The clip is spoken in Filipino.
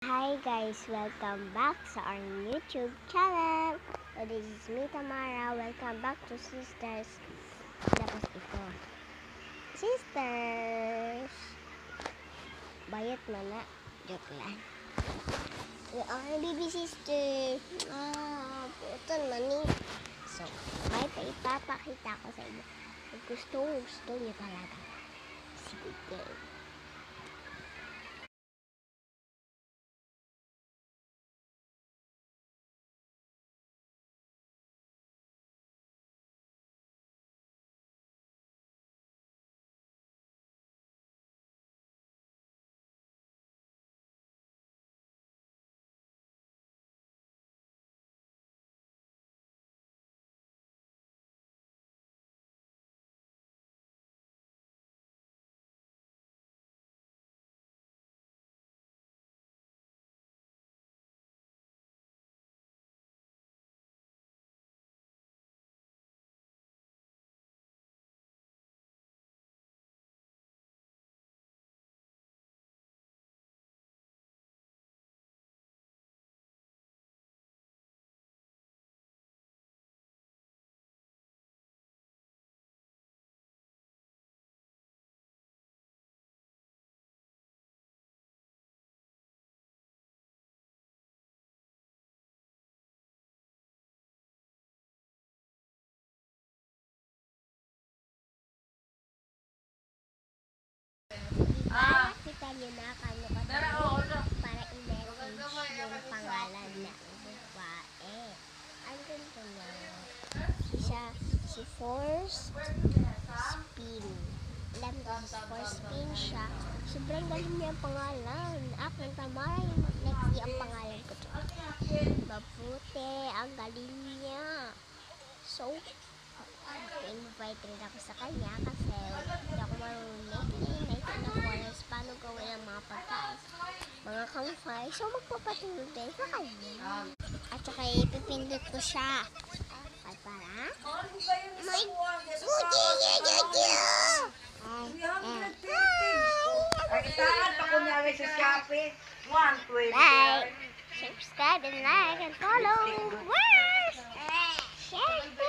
Hi guys, welcome back sa our YouTube channel. So this is me, Tamara. Welcome back to Sisters. Tapos ito. Sisters! Bayat mo na. Joke lang. We are baby sister. Puto naman eh. So, may ipapakita ko sa inyo. Gusto niyo talaga. Sige. Kita niyo na kano para i-message yung pangalan na babae. Ang ganda niya. Si Force Spin. Alam ko si Force Spin siya. Sobrang galing niya ang pangalan. Akang Tamara yung next ang pangalan ko. Mabuti. Ang galing niya. So, invite rin ako sa kanya kasi hindi ako marunong paano gawin ang mga pagkain, mga campfire. So, magpapatulog din sa kanya. At saka ipipindot ko siya. At para? May Bye! Subscribe and like and follow. Share!